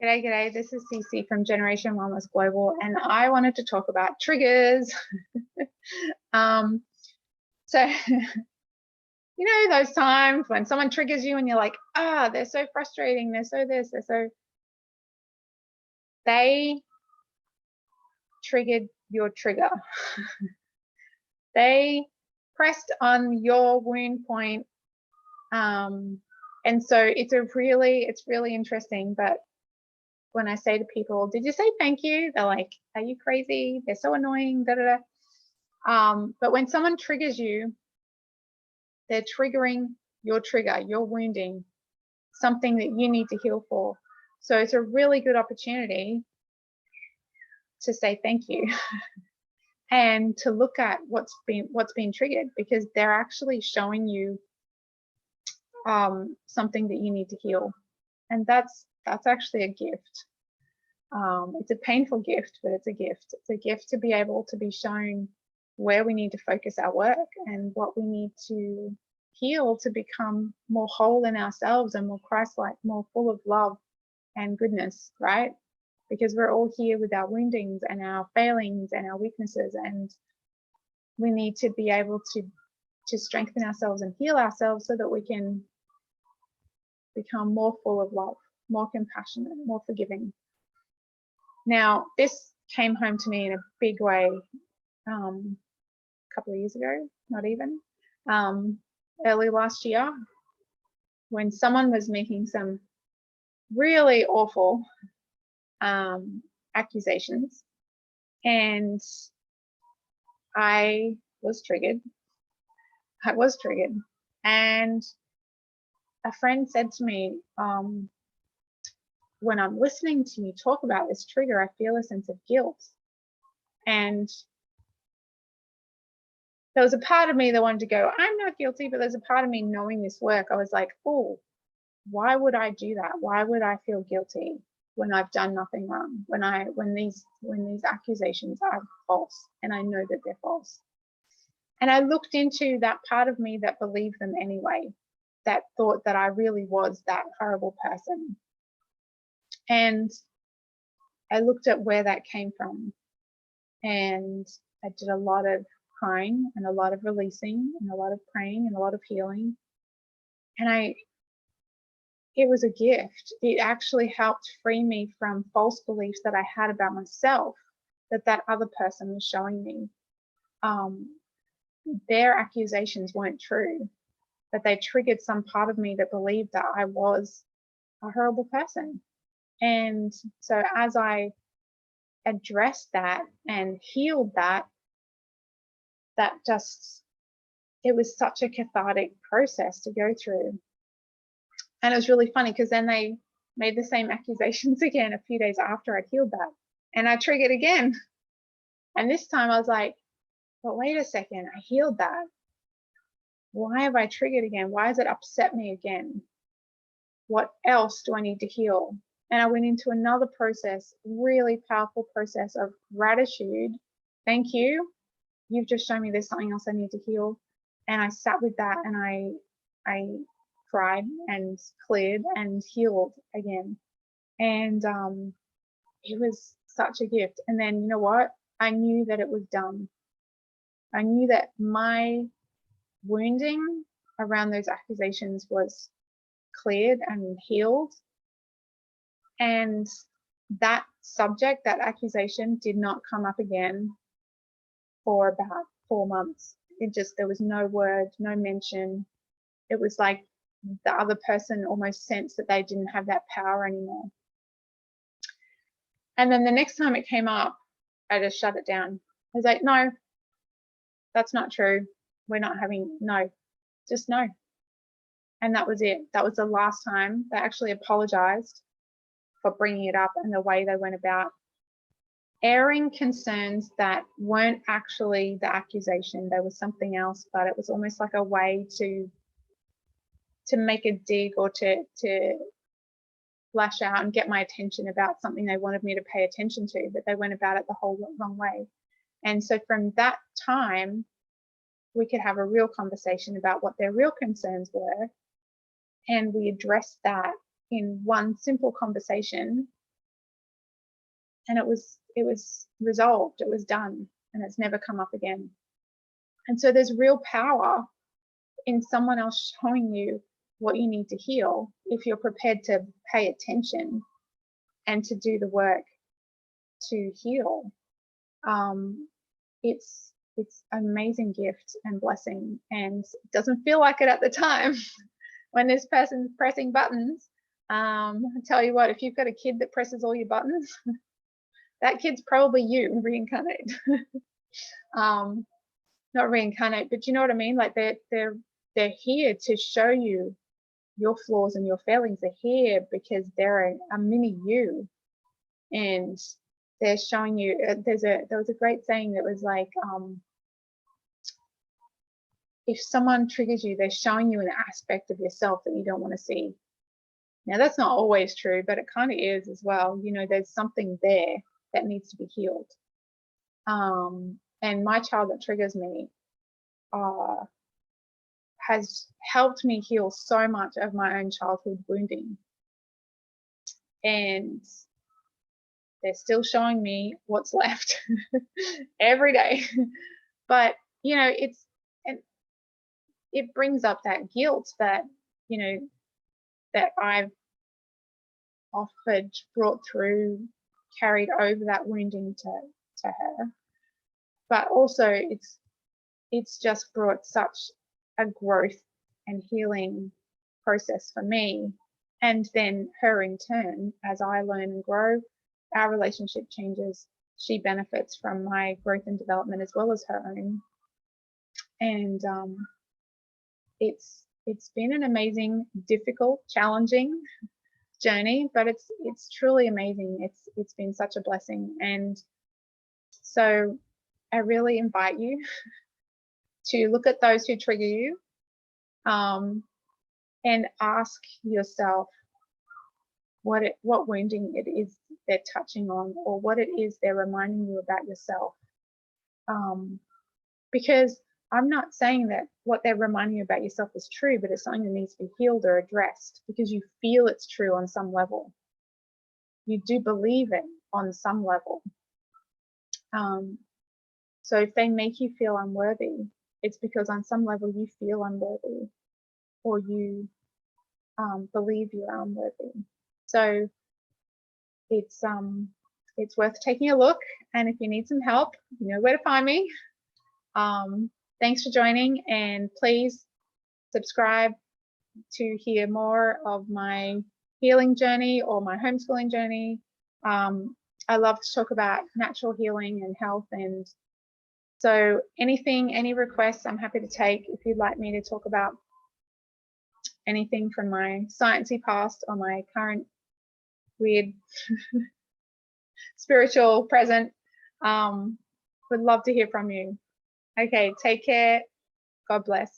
G'day, g'day. This is Cece from Generation Wellness Global, and I wanted to talk about triggers. So, those times when someone triggers you and you're like, they're so frustrating, they're so this, they triggered your trigger. They pressed on your wound point. And so it's really interesting, but when I say to people, did you say thank you? They're like, are you crazy? They're so annoying, da, da, da. But when someone triggers you, they're triggering your trigger, your wounding, something that you need to heal for. So it's a really good opportunity to say thank you and to look at what's been triggered, because they're actually showing you something that you need to heal. And that's actually a gift. It's a painful gift, but it's a gift. It's a gift to be able to be shown where we need to focus our work and what we need to heal to become more whole in ourselves and more Christ-like, more full of love and goodness, right? Because we're all here with our woundings and our failings and our weaknesses, and we need to be able to strengthen ourselves and heal ourselves so that we can become more full of love, more compassionate, more forgiving. Now, this came home to me in a big way a couple of years ago, not even, early last year, when someone was making some really awful accusations, and I was triggered. And a friend said to me, when I'm listening to you talk about this trigger, I feel a sense of guilt. And there was a part of me that wanted to go, I'm not guilty, but there's a part of me knowing this work. I was like, oh, why would I do that? Why would I feel guilty when I've done nothing wrong? When these accusations are false, and I know that they're false. And I looked into that part of me that believed them anyway, that thought that I really was that horrible person. And I looked at where that came from, and I did a lot of crying and a lot of releasing and a lot of praying and a lot of healing. And it was a gift. It actually helped free me from false beliefs that I had about myself, that other person was showing me. Their accusations weren't true, but they triggered some part of me that believed that I was a horrible person. And so as I addressed that and healed that it was such a cathartic process to go through. And it was really funny because then they made the same accusations again a few days after I'd healed that, and I triggered again. And this time I was like, but wait a second, I healed that. Why have I triggered again? Why has it upset me again? What else do I need to heal? And I went into another process, really powerful process of gratitude. Thank you. You've just shown me there's something else I need to heal. And I sat with that, and I cried and cleared and healed again. And it was such a gift. And then, you know what? I knew that it was done. I knew that my wounding around those accusations was cleared and healed. And that subject, that accusation, did not come up again for about 4 months. There was no word, no mention. It was like the other person almost sensed that they didn't have that power anymore. And then the next time it came up, I just shut it down. I was like, no, that's not true. We're not having, no, just no. And that was it. That was the last time. They actually apologized for bringing it up and the way they went about airing concerns that weren't actually the accusation. There was something else, but it was almost like a way to make a dig or to lash out and get my attention about something they wanted me to pay attention to, but they went about it the whole wrong way. And so from that time, we could have a real conversation about what their real concerns were. And we addressed that in one simple conversation and it was resolved, it was done, and it's never come up again. And so there's real power in someone else showing you what you need to heal if you're prepared to pay attention and to do the work to heal. It's an amazing gift and blessing, and it doesn't feel like it at the time when this person's pressing buttons. I tell you what, if you've got a kid that presses all your buttons, that kid's probably you reincarnate. Not reincarnate, but you know what I mean? Like they're here to show you your flaws and your failings. They're here because they're a mini you, and they're showing you. There was a great saying that was like, if someone triggers you, they're showing you an aspect of yourself that you don't want to see. Now that's not always true, but it kind of is as well. You know, there's something there that needs to be healed. And my child that triggers me has helped me heal so much of my own childhood wounding. And they're still showing me what's left every day. But, you know, it brings up that guilt that, you know, that I've offered, brought through, carried over that wounding to her. But also it's just brought such a growth and healing process for me, and then her in turn, as I learn and grow, our relationship changes. She benefits from my growth and development as well as her own. And it's been an amazing, difficult, challenging journey, but it's truly amazing. It's been such a blessing. And so I really invite you to look at those who trigger you, and ask yourself what wounding it is they're touching on, or what it is they're reminding you about yourself. Because I'm not saying that what they're reminding you about yourself is true, but it's something that needs to be healed or addressed, because you feel it's true on some level. You do believe it on some level. So if they make you feel unworthy, it's because on some level you feel unworthy, or you believe you're unworthy. So it's worth taking a look. And if you need some help, you know where to find me. Thanks for joining, and please subscribe to hear more of my healing journey or my homeschooling journey. I love to talk about natural healing and health, and so any requests I'm happy to take. If you'd like me to talk about anything from my sciencey past or my current weird spiritual present, would love to hear from you. Okay, take care. God bless.